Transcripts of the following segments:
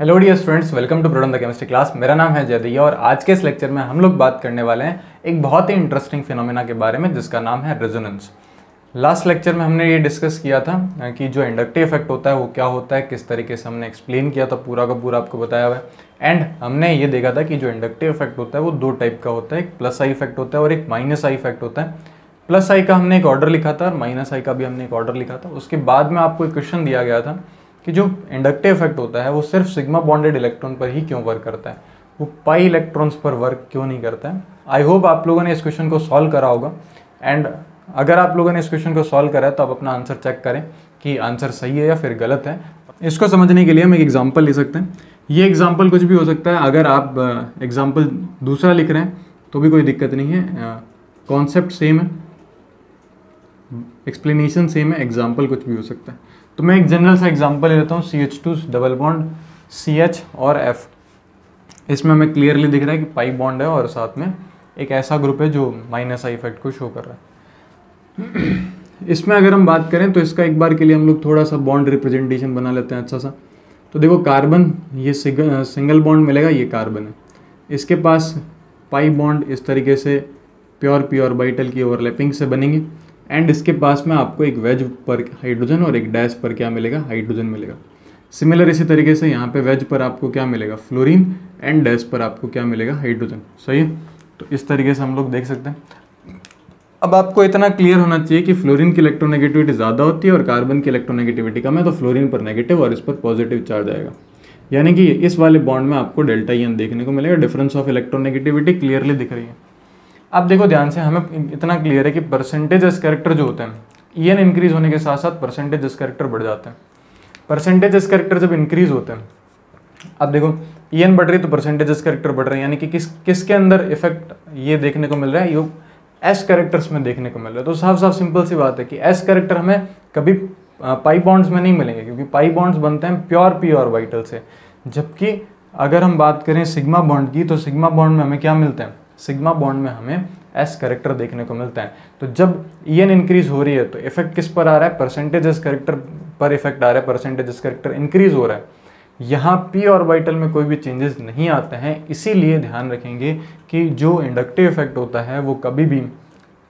Hello dear students, welcome to product the chemistry class. मेरा नाम है जयदिया और आज के इस लेक्चर में हम लोग बात करने वाले हैं एक बहुत ही इंटरेस्टिंग फिनोमेना के बारे में जिसका नाम है रेजोनेंस। लास्ट लेक्चर में हमने ये डिस्कस किया था कि जो इंडक्टिव इफेक्ट होता है वो क्या होता है, किस तरीके से हमने एक्सप्लेन किया था, पूरा का पूरा आपको बताया हुआ है। एंड हमने ये देखा था कि जो इंडक्टिव इफेक्ट होता है वो दो टाइप का होता है, एक प्लस आई इफेक्ट होता है और एक माइनस आई इफेक्ट होता है। प्लस आई का हमने एक ऑर्डर लिखा था और माइनस आई का भी हमने एक ऑर्डर लिखा था। उसके बाद में आपको एक क्वेश्चन दिया गया था कि जो इंडक्टिव इफेक्ट होता है वो सिर्फ सिग्मा बॉन्डेड इलेक्ट्रॉन पर ही क्यों वर्क करता है, वो पाई इलेक्ट्रॉन्स पर वर्क क्यों नहीं करता है। आई होप आप लोगों ने इस क्वेश्चन को सॉल्व करा होगा। एंड अगर आप लोगों ने इस क्वेश्चन को सॉल्व करा है तो आप अपना आंसर चेक करें कि आंसर सही है या फिर गलत है। इसको समझने के लिए हम एक एग्जाम्पल ले सकते हैं। ये एग्जाम्पल कुछ भी हो सकता है। अगर आप एग्जाम्पल दूसरा लिख रहे हैं तो भी कोई दिक्कत नहीं है, कॉन्सेप्ट सेम है, एक्सप्लेनेशन सेम है, एग्जाम्पल कुछ भी हो सकता है। तो मैं एक जनरल सा एग्जांपल ले लेता हूँ, CH2 डबल बॉन्ड CH और F। इसमें हमें क्लियरली दिख रहा है कि पाई बॉन्ड है और साथ में एक ऐसा ग्रुप है जो माइनस आई इफेक्ट को शो कर रहा है। इसमें अगर हम बात करें तो इसका एक बार के लिए हम लोग थोड़ा सा बॉन्ड रिप्रेजेंटेशन बना लेते हैं अच्छा सा। तो देखो कार्बन, ये सिंगल बॉन्ड मिलेगा, ये कार्बन है, इसके पास पाई बॉन्ड इस तरीके से प्योर पी ऑर्बिटल की ओवरलैपिंग से बनेंगे। एंड इसके पास में आपको एक वेज पर हाइड्रोजन और एक डैश पर क्या मिलेगा, हाइड्रोजन मिलेगा। सिमिलर इसी तरीके से यहाँ पे वेज पर आपको क्या मिलेगा, फ्लोरीन, एंड डैश पर आपको क्या मिलेगा, हाइड्रोजन। सही है, तो इस तरीके से हम लोग देख सकते हैं। अब आपको इतना क्लियर होना चाहिए कि फ्लोरीन की इलेक्ट्रोनेगेटिविटी ज़्यादा होती है और कार्बन की इलेक्ट्रोनेगेटिविटी कम है, तो फ्लोरीन पर नेगेटिव और इस पर पॉजिटिव चार्ज आएगा। यानी कि इस वाले बॉन्ड में आपको डेल्टा EN देखने को मिलेगा। डिफरेंस ऑफ इलेक्ट्रोनेगेटिविटी क्लियरली दिख रही है। अब देखो ध्यान से, हमें इतना क्लियर है कि परसेंटेज एस कैरेक्टर जो होते हैं, EN इंक्रीज होने के साथ साथ परसेंटेज एस कैरेक्टर बढ़ जाते हैं। परसेंटेज एस कैरेक्टर जब इंक्रीज होते हैं, अब देखो EN बढ़ रही है तो परसेंटेज एस कैरेक्टर बढ़ रहे हैं, यानी कि किसके अंदर इफेक्ट ये देखने को मिल रहा है, ये एस कैरेक्टर्स में देखने को मिल रहा है। तो साफ साफ सिंपल सी बात है कि एस कैरेक्टर हमें कभी पाई बॉन्ड्स में नहीं मिलेंगे, क्योंकि पाई बॉन्ड्स बनते हैं प्योर पी ऑर्बिटल से। जबकि अगर हम बात करें सिग्मा बॉन्ड की, तो सिग्मा बॉन्ड में हमें क्या मिलता है, सिग्मा बॉन्ड में हमें एस कैरेक्टर देखने को मिलता है। तो जब EN इंक्रीज हो रही है तो इफेक्ट किस पर आ रहा है, परसेंटेज एस कैरेक्टर पर इफेक्ट आ रहा है, परसेंटेज एस कैरेक्टर इंक्रीज हो रहा है। यहाँ पी ऑर्बिटल में कोई भी चेंजेस नहीं आते हैं। इसीलिए ध्यान रखेंगे कि जो इंडक्टिव इफेक्ट होता है वो कभी भी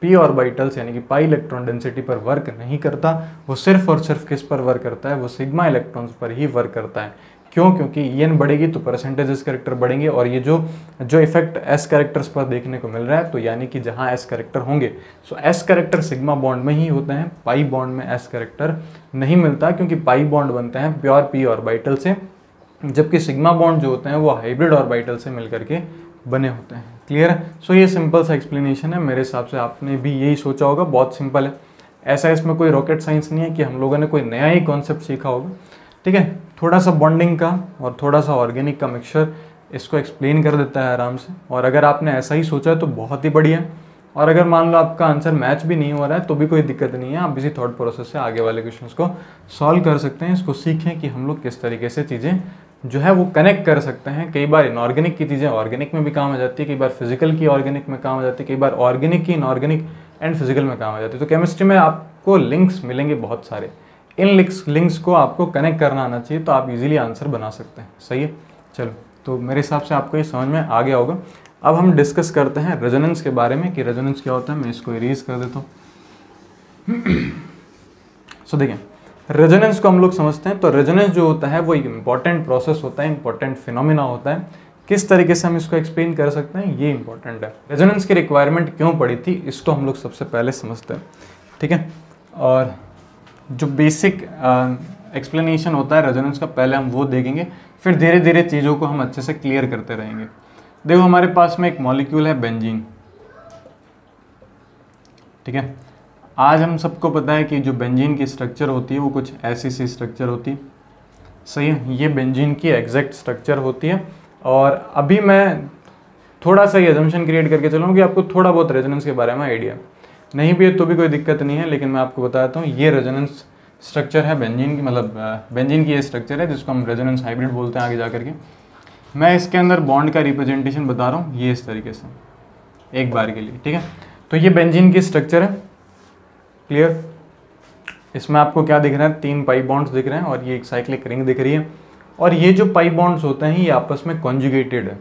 पी ऑर्बिटल्स यानी कि पाई इलेक्ट्रॉन डेंसिटी पर वर्क नहीं करता। वो सिर्फ और सिर्फ किस पर वर्क करता है, वो सिग्मा इलेक्ट्रॉन्स पर ही वर्क करता है। क्यों? क्योंकि EN बढ़ेगी तो परसेंटेज एस कैरेक्टर बढ़ेंगे, और ये जो इफेक्ट एस कैरेक्टर्स पर देखने को मिल रहा है, तो यानी कि जहाँ एस कैरेक्टर होंगे, सो एस कैरेक्टर सिग्मा बॉन्ड में ही होते हैं, पाई बॉन्ड में एस कैरेक्टर नहीं मिलता, क्योंकि पाई बॉन्ड बनते हैं प्योर पी ऑर्बिटल से, जबकि सिग्मा बॉन्ड जो होते हैं वो हाइब्रिड ऑर्बिटल से मिलकर के बने होते हैं। क्लियर है? सो ये सिंपल सा एक्सप्लेनेशन है। मेरे हिसाब से आपने भी यही सोचा होगा, बहुत सिंपल है, ऐसा इसमें कोई रॉकेट साइंस नहीं है कि हम लोगों ने कोई नया ही कॉन्सेप्ट सीखा होगा। ठीक है, थोड़ा सा बॉन्डिंग का और थोड़ा सा ऑर्गेनिक का मिक्सचर इसको एक्सप्लेन कर देता है आराम से। और अगर आपने ऐसा ही सोचा है तो बहुत ही बढ़िया है। और अगर मान लो आपका आंसर मैच भी नहीं हो रहा है तो भी कोई दिक्कत नहीं है, आप इसी थॉट प्रोसेस से आगे वाले क्वेश्चंस को सॉल्व कर सकते हैं। इसको सीखें कि हम लोग किस तरीके से चीज़ें जो है वो कनेक्ट कर सकते हैं। कई बार इनऑर्गेनिक की चीज़ें ऑर्गेनिक में भी काम आ जाती है, कई बार फिजिकल की ऑर्गेनिक में काम आ जाती है, कई बार ऑर्गेनिक की इनऑर्गेनिक एंड फिजिकल में काम आ जाती है। तो केमिस्ट्री में आपको लिंक्स मिलेंगे बहुत सारे, इन लिंक्स को आपको कनेक्ट करना आना चाहिए, तो आप इजीली आंसर बना सकते हैं। सही है, चलो, तो मेरे हिसाब से आपको ये समझ में आ गया होगा। अब हम डिस्कस करते हैं रेजोनेंस के बारे में कि रेजोनेंस क्या होता है। मैं इसको इरेज कर देता हूँ। सो देखिए, रेजोनेंस को हम लोग समझते हैं। तो रेजोनेंस जो होता है वो एक इंपॉर्टेंट प्रोसेस होता है, इंपॉर्टेंट फिनोमिना होता है। किस तरीके से हम इसको एक्सप्लेन कर सकते हैं, ये इंपॉर्टेंट है। रेजोनेंस की रिक्वायरमेंट क्यों पड़ी थी, इसको हम लोग सबसे पहले समझते हैं। ठीक है, और जो बेसिक एक्सप्लेनेशन होता है रेजोनेंस का, पहले हम वो देखेंगे, फिर धीरे धीरे चीज़ों को हम अच्छे से क्लियर करते रहेंगे। देखो, हमारे पास में एक मॉलिक्यूल है बेंजीन। ठीक है, आज हम सबको पता है कि जो बेंजीन की स्ट्रक्चर होती है वो कुछ ऐसी सी स्ट्रक्चर होती है। सही है, ये बेंजीन की एग्जैक्ट स्ट्रक्चर होती है। और अभी मैं थोड़ा सा ये अजम्पशन क्रिएट करके चलूँ कि आपको थोड़ा बहुत रेजोनेंस के बारे में आइडिया नहीं भी है तो भी कोई दिक्कत नहीं है, लेकिन मैं आपको बताता हूँ ये रेजोनेंस स्ट्रक्चर है बेंजीन की, मतलब बेंजीन की ये स्ट्रक्चर है जिसको हम रेजोनेंस हाइब्रिड बोलते हैं आगे जा करके। मैं इसके अंदर बॉन्ड का रिप्रेजेंटेशन बता रहा हूँ, ये इस तरीके से एक बार के लिए। ठीक है, तो ये बेंजीन की स्ट्रक्चर है। क्लियर? इसमें आपको क्या दिख रहा है, 3 पाई बॉन्ड्स दिख रहे हैं और ये एक साइक्लिक रिंग दिख रही है। और ये जो पाई बॉन्ड्स होते हैं ये आपस में कॉन्जुगेटेड है,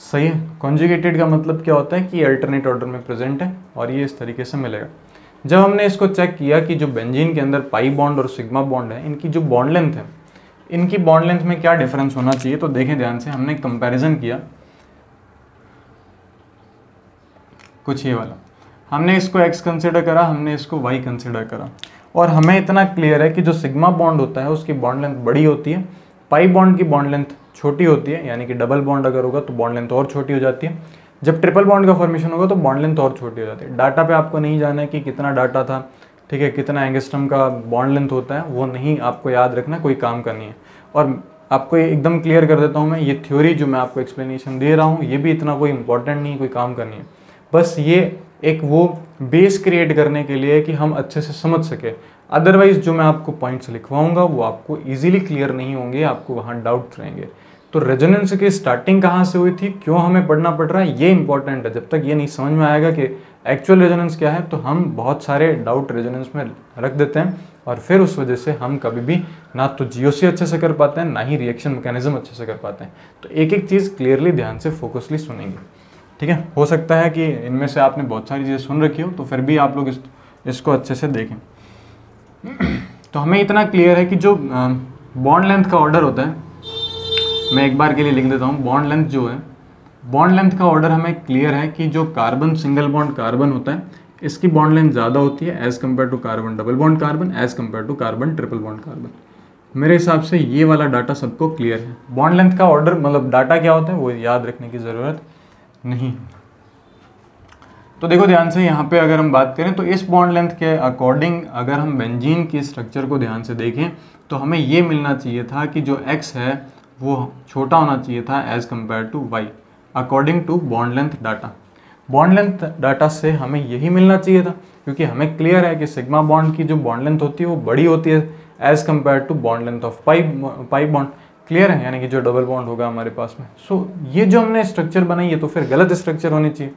सही है। कॉन्जुगेटेड का मतलब क्या होता है कि अल्टरनेट ऑर्डर में प्रेजेंट है और ये इस तरीके से मिलेगा। जब हमने इसको चेक किया कि जो बेंजीन के अंदर पाई बॉन्ड और सिग्मा बॉन्ड है, इनकी जो बॉन्ड लेंथ है, इनकी बॉन्ड लेंथ में क्या डिफरेंस होना चाहिए, तो देखें ध्यान से, हमने कंपैरिजन किया कुछ ये वाला, हमने इसको x कंसिडर करा, हमने इसको y कंसिडर करा, और हमें इतना क्लियर है कि जो सिग्मा बॉन्ड होता है उसकी बॉन्ड लेंथ बड़ी होती है, पाई बॉन्ड की बॉन्ड लेंथ छोटी होती है, यानी कि डबल बॉन्ड अगर होगा तो बॉन्ड लेंथ और छोटी हो जाती है, जब ट्रिपल बॉन्ड का फॉर्मेशन होगा तो बॉन्ड लेंथ और छोटी हो जाती है। डाटा पे आपको नहीं जाना है कि कितना डाटा था, ठीक है, कितना एंगस्ट्रम का बॉन्ड लेंथ होता है, वो नहीं आपको याद रखना, कोई काम का नहीं है। और आपको एकदम क्लियर कर देता हूँ मैं, ये थ्योरी जो मैं आपको एक्सप्लेनेशन दे रहा हूँ ये भी इतना कोई इंपॉर्टेंट नहीं है, कोई काम का नहीं है, बस ये एक वो बेस क्रिएट करने के लिए कि हम अच्छे से समझ सके। अदरवाइज जो मैं आपको पॉइंट्स लिखवाऊंगा वो आपको इजीली क्लियर नहीं होंगे, आपको वहाँ डाउट रहेंगे। तो रेजोनेंस की स्टार्टिंग कहाँ से हुई थी, क्यों हमें पढ़ना पड़ रहा है, ये इंपॉर्टेंट है। जब तक ये नहीं समझ में आएगा कि एक्चुअल रेजोनेंस क्या है, तो हम बहुत सारे डाउट रेजोनेंस में रख देते हैं और फिर उस वजह से हम कभी भी ना तो जीओसी अच्छे से कर पाते हैं, ना ही रिएक्शन मैकेनिज्म अच्छे से कर पाते हैं। तो एक एक चीज़ क्लियरली ध्यान से फोकसली सुनेंगे, ठीक है। हो सकता है कि इनमें से आपने बहुत सारी चीज़ें सुन रखी हो, तो फिर भी आप लोग इसको अच्छे से देखें। तो हमें इतना क्लियर है कि जो बॉन्ड लेंथ का ऑर्डर होता है, मैं एक बार के लिए लिख देता हूँ, बॉन्ड लेंथ जो है, बॉन्ड लेंथ का ऑर्डर हमें क्लियर है कि जो कार्बन सिंगल बॉन्ड कार्बन होता है इसकी बॉन्ड लेंथ ज़्यादा होती है as compare to carbon double bond carbon, as compare to carbon triple bond carbon. मेरे हिसाब से ये वाला डाटा सबको क्लियर है। बॉन्ड लेंथ का ऑर्डर मतलब डाटा क्या होता है वो याद रखने की ज़रूरत नहीं। तो देखो ध्यान से, यहाँ पे अगर हम बात करें तो इस बॉन्ड लेंथ के अकॉर्डिंग अगर हम बेंजीन की स्ट्रक्चर को ध्यान से देखें तो हमें ये मिलना चाहिए था कि जो x है वो छोटा होना चाहिए था as compare to y according to bond length data. Bond length data से हमें यही मिलना चाहिए था, क्योंकि हमें क्लियर है कि सिग्मा बॉन्ड की जो बॉन्ड लेंथ होती है वो बड़ी होती है as compare to bond length of pi bond. Clear है, यानी कि जो डबल बॉन्ड होगा हमारे पास में। सो ये जो हमने स्ट्रक्चर बनाई है तो फिर गलत स्ट्रक्चर होनी चाहिए।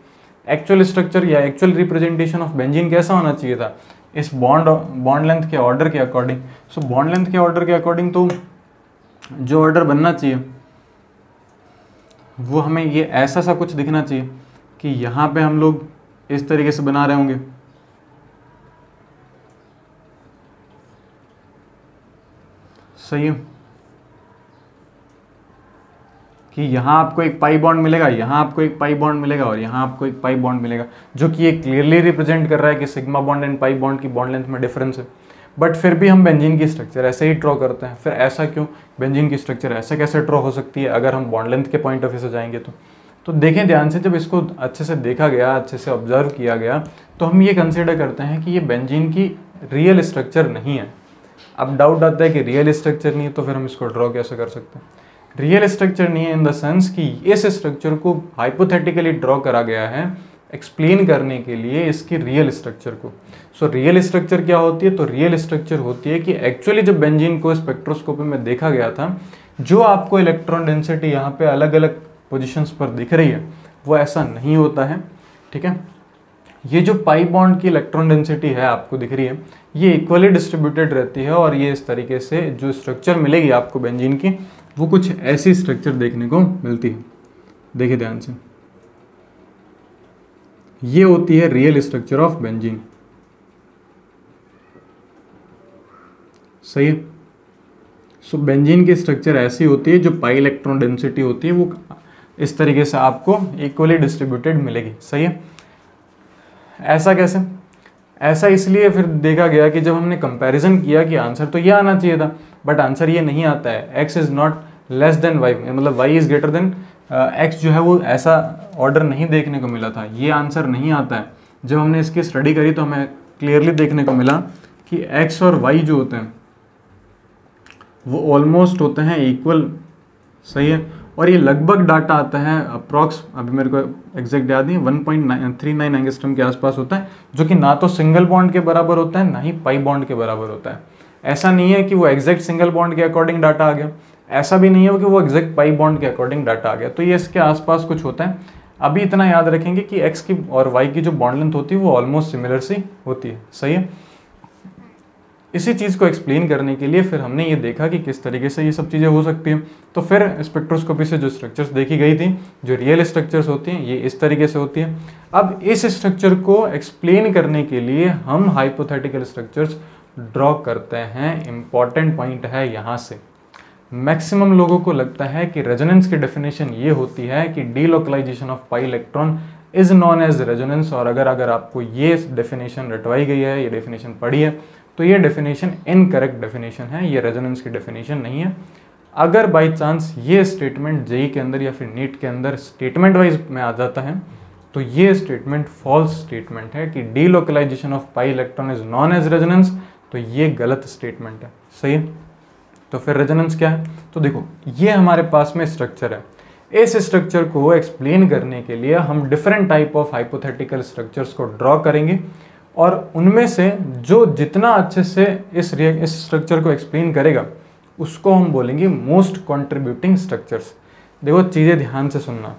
एक्चुअल स्ट्रक्चर या एक्चुअल रिप्रेजेंटेशन ऑफ बेंजीन कैसा होना चाहिए था, इस बॉन्ड लेंथ के ऑर्डर के अकॉर्डिंग। सो बॉन्ड लेंथ के ऑर्डर के अकॉर्डिंग तो जो ऑर्डर बनना चाहिए वो हमें ये ऐसा सा कुछ दिखना चाहिए कि यहाँ पे हम लोग इस तरीके से बना रहे होंगे, सही है, कि यहाँ आपको एक पाई बॉन्ड मिलेगा, यहाँ आपको एक पाई बॉन्ड मिलेगा और यहाँ आपको एक पाई बॉन्ड मिलेगा, जो कि ये क्लियरली रिप्रेजेंट कर रहा है कि sigma bond and pi bond की बॉन्ड लेंथ में डिफरेंस है। बट फिर भी हम बेंजीन की स्ट्रक्चर ऐसे ही ड्रॉ करते हैं। फिर ऐसा क्यों, बेंजीन की स्ट्रक्चर ऐसे कैसे ड्रॉ हो सकती है अगर हम बॉन्ड लेंथ के पॉइंट ऑफ व्यू से जाएंगे तो देखें ध्यान से, जब इसको अच्छे से देखा गया, अच्छे से ऑब्जर्व किया गया, तो हम ये कंसिडर करते हैं कि ये बेंजीन की रियल स्ट्रक्चर नहीं है। अब डाउट आता है कि रियल स्ट्रक्चर नहीं है तो फिर हम इसको ड्रॉ कैसे कर सकते हैं। रियल स्ट्रक्चर नहीं है इन द सेंस कि इस स्ट्रक्चर को हाइपोथेटिकली ड्रॉ करा गया है एक्सप्लेन करने के लिए इसकी रियल स्ट्रक्चर को। सो रियल स्ट्रक्चर क्या होती है, तो रियल स्ट्रक्चर होती है कि एक्चुअली जब बेंजीन को स्पेक्ट्रोस्कोपी में देखा गया था, जो आपको इलेक्ट्रॉन डेंसिटी यहाँ पे अलग अलग पोजीशंस पर दिख रही है वो ऐसा नहीं होता है, ठीक है। ये जो पाई बॉन्ड की इलेक्ट्रॉन डेंसिटी है आपको दिख रही है, ये इक्वली डिस्ट्रीब्यूटेड रहती है और ये इस तरीके से जो स्ट्रक्चर मिलेगी आपको बेंजीन की वो कुछ ऐसी स्ट्रक्चर देखने को मिलती है। देखिए ध्यान से, ये होती है रियल स्ट्रक्चर ऑफ बेंजीन, सही है। सो बेंजीन की स्ट्रक्चर ऐसी होती है जो पाई इलेक्ट्रॉन डेंसिटी होती है वो इस तरीके से आपको इक्वली डिस्ट्रीब्यूटेड मिलेगी, सही है। ऐसा कैसे, ऐसा इसलिए फिर देखा गया कि जब हमने कंपैरिजन किया कि आंसर तो ये आना चाहिए था, बट आंसर ये नहीं आता है। x is not less than y, मतलब y is greater than x जो है वो ऐसा ऑर्डर नहीं देखने को मिला था, ये आंसर नहीं आता है। जब हमने इसकी स्टडी करी तो हमें क्लियरली देखने को मिला कि x और y जो होते हैं वो ऑलमोस्ट होते हैं इक्वल, सही है। और ये लगभग डाटा आता है अप्रॉक्स, अभी मेरे को एग्जैक्ट याद नहीं, 1.39 एंगस्ट्रम के आसपास होता है, जो कि ना तो सिंगल बॉन्ड के बराबर होता है ना ही पाई बॉन्ड के बराबर होता है। ऐसा नहीं है कि वो एग्जैक्ट सिंगल बॉन्ड के अकॉर्डिंग डाटा आ गया, ऐसा भी नहीं है कि वो एग्जैक्ट पाई बॉन्ड के अकॉर्डिंग डाटा आ गया, तो ये इसके आसपास कुछ होता है। अभी इतना याद रखेंगे कि एक्स की और वाई की जो बॉन्ड लेंथ होती है वो ऑलमोस्ट सिमिलर सी होती है, सही है। इसी चीज़ को एक्सप्लेन करने के लिए फिर हमने ये देखा कि किस तरीके से ये सब चीज़ें हो सकती हैं। तो फिर स्पेक्ट्रोस्कोपी से जो स्ट्रक्चर्स देखी गई थी, जो रियल स्ट्रक्चर्स होती हैं, ये इस तरीके से होती हैं। अब इस स्ट्रक्चर को एक्सप्लेन करने के लिए हम हाइपोथेटिकल स्ट्रक्चर्स ड्रॉ करते हैं। इंपॉर्टेंट पॉइंट है यहाँ से, मैक्सिमम लोगों को लगता है कि रेजोनेंस की डेफिनेशन ये होती है कि delocalization of pi electron is known as resonance. और अगर आपको ये डेफिनेशन रटवाई गई है, ये डेफिनेशन पढ़ी है, तो ये डेफिनेशन इनकरेक्ट डेफिनेशन है, ये रेजोनेंस की डेफिनेशन नहीं है। अगर बाई चांस ये स्टेटमेंट जेई के अंदर या फिर नीट के अंदर स्टेटमेंट वाइज में आ जाता है, तो ये स्टेटमेंट फॉल्स स्टेटमेंट है कि delocalization of pi electron is known as resonance. तो ये गलत स्टेटमेंट है, सही है। तो फिर रेजोनेंस क्या है? तो देखो, ये हमारे पास में स्ट्रक्चर है। इस स्ट्रक्चर को एक्सप्लेन करने के लिए हम different type of hypothetical structures को ड्रॉ करेंगे, और उनमें से जो जितना अच्छे से इस स्ट्रक्चर को एक्सप्लेन करेगा उसको हम बोलेंगे मोस्ट कंट्रीब्यूटिंग स्ट्रक्चर्स। देखो, चीज़ें ध्यान से सुनना,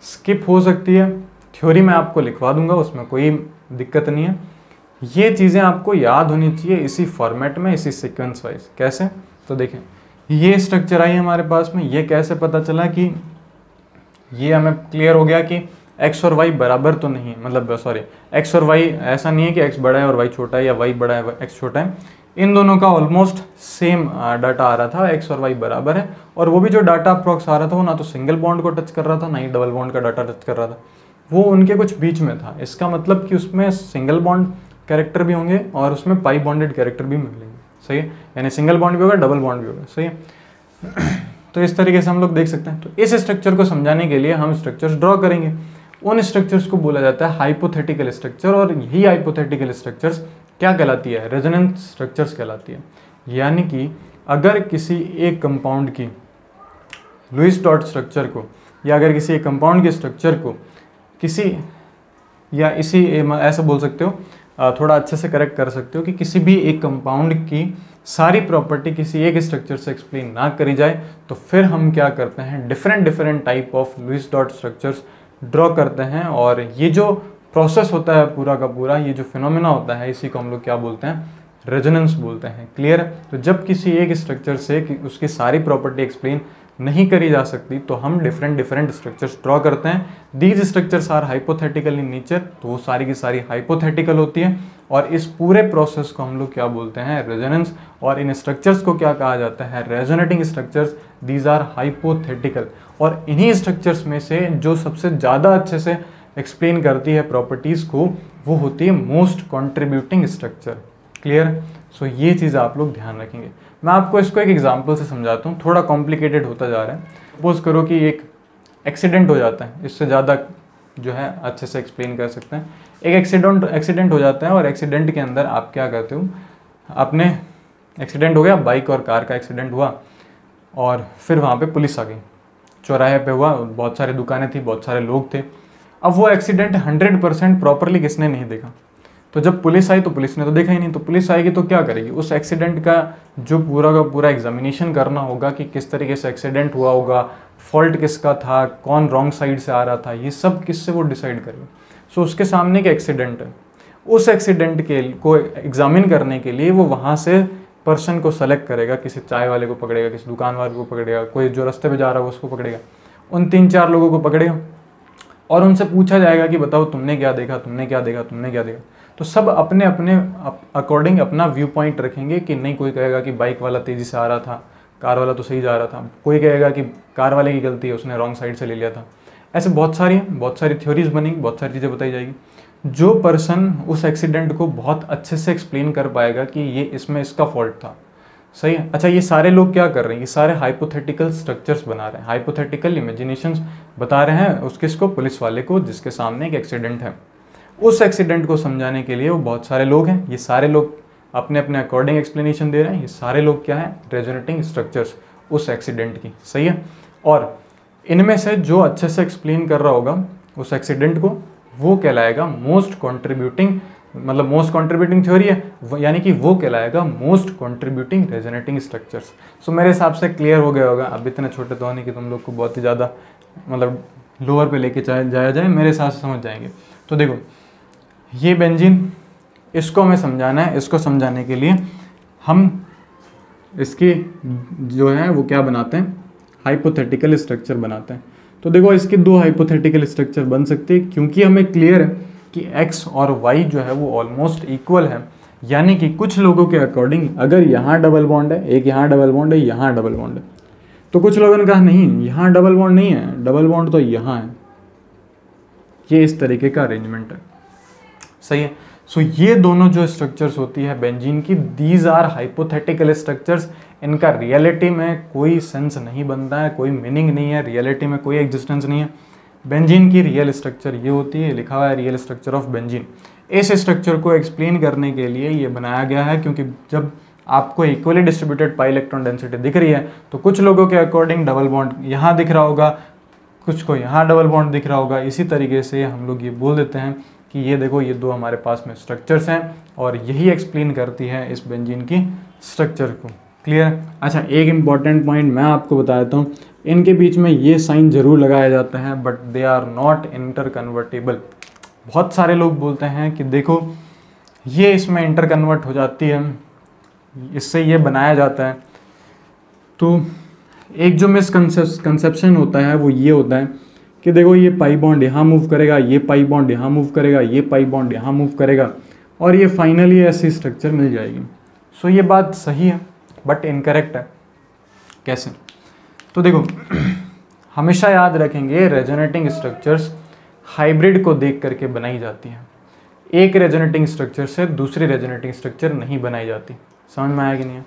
स्किप हो सकती है, थ्योरी में आपको लिखवा दूंगा, उसमें कोई दिक्कत नहीं है। ये चीज़ें आपको याद होनी चाहिए इसी फॉर्मेट में, इसी सीक्वेंस वाइज। कैसे? तो देखें, ये स्ट्रक्चर आई हमारे पास में, ये कैसे पता चला कि ये हमें क्लियर हो गया कि x और y बराबर तो नहीं, मतलब सॉरी, x और y ऐसा नहीं है कि x बड़ा है और y छोटा है, या y बड़ा है x छोटा है। इन दोनों का ऑलमोस्ट सेम डाटा आ रहा था, x और y बराबर है। और वो भी जो डाटा अप्रॉक्स आ रहा था वो ना तो सिंगल बॉन्ड को टच कर रहा था, ना ही डबल बॉन्ड का डाटा टच कर रहा था, वो उनके कुछ बीच में था। इसका मतलब कि उसमें सिंगल बॉन्ड कैरेक्टर भी होंगे और उसमें पाई बॉन्डेड कैरेक्टर भी मिलेंगे, सही है। यानी सिंगल बॉन्ड भी होगा, डबल बॉन्ड भी होगा, सही है। तो इस तरीके से हम लोग देख सकते हैं। तो इस स्ट्रक्चर को समझाने के लिए हम स्ट्रक्चर्स ड्रॉ करेंगे। उन स्ट्रक्चर्स को बोला जाता है हाइपोथेटिकल स्ट्रक्चर, और यही हाइपोथेटिकल स्ट्रक्चर्स क्या कहलाती है? रेजोनेंस स्ट्रक्चर्स कहलाती है। यानी कि अगर किसी एक कंपाउंड की लुईस डॉट स्ट्रक्चर को, या अगर किसी एक कंपाउंड के स्ट्रक्चर को किसी, या इसी ऐसा बोल सकते हो, थोड़ा अच्छे से करेक्ट कर सकते हो कि किसी भी एक कंपाउंड की सारी प्रॉपर्टी किसी एक स्ट्रक्चर से एक्सप्लेन ना करी जाए, तो फिर हम क्या करते हैं? Different type of Lewis dot structures draw करते हैं। और ये जो प्रोसेस होता है पूरा का पूरा, ये जो फिनोमेना होता है, इसी को हम लोग क्या बोलते हैं? रेजोनेंस बोलते हैं। क्लियर है? तो जब किसी एक स्ट्रक्चर से उसकी सारी प्रॉपर्टी एक्सप्लेन नहीं करी जा सकती, तो हम डिफरेंट स्ट्रक्चर्स ड्रॉ करते हैं। These structures are hypothetical in nature, तो वो सारी की सारी हाइपोथेटिकल होती है। और इस पूरे प्रोसेस को हम लोग क्या बोलते हैं? रेजोनेंस। और इन स्ट्रक्चर्स को क्या कहा जाता है? Resonating structures. These are hypothetical. और इन्हीं स्ट्रक्चर्स में से जो सबसे ज़्यादा अच्छे से एक्सप्लेन करती है प्रॉपर्टीज़ को, वो होती है मोस्ट कंट्रीब्यूटिंग स्ट्रक्चर। क्लियर? सो ये चीज़ आप लोग ध्यान रखेंगे। मैं आपको इसको एक एग्जांपल से समझाता हूँ, थोड़ा कॉम्प्लिकेटेड होता जा रहा है। सपोज करो कि एक एक्सीडेंट हो जाता है, इससे ज़्यादा जो है अच्छे से एक्सप्लेन कर सकते हैं। एक एक्सीडेंट हो जाता है, और एक्सीडेंट के अंदर आप क्या करते हो? आपने एक्सीडेंट हो गया, बाइक और कार का एक्सीडेंट हुआ, और फिर वहाँ पे पुलिस आ गई। चौराहे पे हुआ, बहुत सारी दुकानें थी, बहुत सारे लोग थे। अब वो एक्सीडेंट 100% प्रॉपरली किसने नहीं देखा? तो जब पुलिस आई तो पुलिस ने तो देखा ही नहीं। तो पुलिस आएगी तो क्या करेगी? उस एक्सीडेंट का जो पूरा का पूरा एग्जामिनेशन करना होगा कि किस तरीके से एक्सीडेंट हुआ होगा, फॉल्ट किसका था, कौन रॉन्ग साइड से आ रहा था, ये सब किससे वो डिसाइड करेगा। सो उसके सामने एक एक्सीडेंट है, उस एक्सीडेंट के को एग्जामिन करने के लिए वो वहाँ से पर्सन को सेलेक्ट करेगा। किसी चाय वाले को पकड़ेगा, किसी दुकान वाले को पकड़ेगा, कोई जो रास्ते पे जा रहा है उसको पकड़ेगा, उन 3-4 लोगों को पकड़ेगा, और उनसे पूछा जाएगा कि बताओ तुमने क्या देखा, तुमने क्या देखा, तुमने क्या देखा। तो सब अपने अपने अकॉर्डिंग अपना व्यू पॉइंट रखेंगे कि नहीं, कोई कहेगा कि बाइक वाला तेज़ी से आ रहा था, कार वाला तो सही जा रहा था, कोई कहेगा कि कार वाले की गलती है, उसने रॉन्ग साइड से ले लिया था। ऐसे बहुत सारी थ्योरीज बनेंगी, बहुत सारी चीज़ें बताई जाएगी। जो पर्सन उस एक्सीडेंट को बहुत अच्छे से एक्सप्लेन कर पाएगा कि ये इसमें इसका फॉल्ट था, सही है। अच्छा, ये सारे लोग क्या कर रहे हैं? ये सारे हाइपोथेटिकल स्ट्रक्चर्स बना रहे हैं, हाइपोथेटिकल इमेजिनेशंस बता रहे हैं उसको, पुलिस वाले को जिसके सामने एक एक्सीडेंट है। उस एक्सीडेंट को समझाने के लिए वो बहुत सारे लोग हैं, ये सारे लोग अपने अपने अकॉर्डिंग एक्सप्लेनेशन दे रहे हैं। ये सारे लोग क्या है? रेजोनेटिंग स्ट्रक्चर्स उस एक्सीडेंट की, सही है। और इनमें से जो अच्छे से एक्सप्लेन कर रहा होगा उस एक्सीडेंट को, वो कहलाएगा मोस्ट कंट्रीब्यूटिंग, मतलब मोस्ट कंट्रीब्यूटिंग थ्योरी है, यानी कि वो कहलाएगा मोस्ट कंट्रीब्यूटिंग रेजोनेटिंग स्ट्रक्चर्स। सो मेरे हिसाब से क्लियर हो गया होगा। अब इतने छोटे तो नहीं कि तुम लोग को बहुत ही ज़्यादा मतलब लोअर पे लेके जाया जाए, मेरे हिसाब से समझ जाएंगे। तो देखो, ये बेंजीन, इसको हमें समझाना है। इसको समझाने के लिए हम इसकी जो है वो क्या बनाते हैं, हाइपोथेटिकल स्ट्रक्चर बनाते हैं। तो देखो इसकी दो हाइपोथेटिकल स्ट्रक्चर बन सकती है, क्योंकि हमें क्लियर है कि x और y जो है वो ऑलमोस्ट इक्वल है, यानी कि कुछ लोगों के अकॉर्डिंग अगर यहाँ डबल बॉन्ड है, एक यहाँ डबल बॉन्ड है, यहाँ डबल बॉन्ड है, तो कुछ लोगों ने कहा नहीं यहाँ डबल बॉन्ड नहीं है, डबल बॉन्ड तो यहाँ है। ये इस तरीके का अरेंजमेंट है, सही है। सो ये दोनों जो स्ट्रक्चर्स होती है बेंजीन की, दीज आर हाइपोथेटिकल स्ट्रक्चर्स। इनका रियलिटी में कोई सेंस नहीं बनता है, कोई मीनिंग नहीं है, रियलिटी में कोई एग्जिस्टेंस नहीं है। बेंजीन की रियल स्ट्रक्चर ये होती है, लिखा हुआ है रियल स्ट्रक्चर ऑफ बेंजीन। इस स्ट्रक्चर को एक्सप्लेन करने के लिए ये बनाया गया है, क्योंकि जब आपको equally distributed pi electron density दिख रही है तो कुछ लोगों के अकॉर्डिंग डबल बॉन्ड यहाँ दिख रहा होगा, कुछ को यहाँ डबल बॉन्ड दिख रहा होगा। इसी तरीके से हम लोग ये बोल देते हैं कि ये देखो ये दो हमारे पास में स्ट्रक्चर्स हैं और यही एक्सप्लेन करती है इस बेंजीन की स्ट्रक्चर को। क्लियर? अच्छा, एक इम्पॉर्टेंट पॉइंट मैं आपको बता देता हूँ, इनके बीच में ये साइन जरूर लगाया जाता है, but they are not interconvertible. बहुत सारे लोग बोलते हैं कि देखो ये इसमें इंटर कन्वर्ट हो जाती है, इससे ये बनाया जाता है। तो एक जो मिसकंसेप्शन होता है वो ये होता है कि देखो ये पाई बॉन्ड यहाँ मूव करेगा, ये पाई बॉन्ड यहाँ मूव करेगा, ये पाई बॉन्ड यहाँ मूव करेगा और ये फाइनली ऐसी स्ट्रक्चर मिल जाएगी। सो ये बात सही है बट इनकरेक्ट है। कैसे? तो देखो हमेशा याद रखेंगे रेजोनेटिंग स्ट्रक्चर्स हाइब्रिड को देख करके बनाई जाती हैं। एक रेजोनेटिंग स्ट्रक्चर से दूसरी रेजोनेटिंग स्ट्रक्चर नहीं बनाई जाती। समझ में आया कि नहीं है?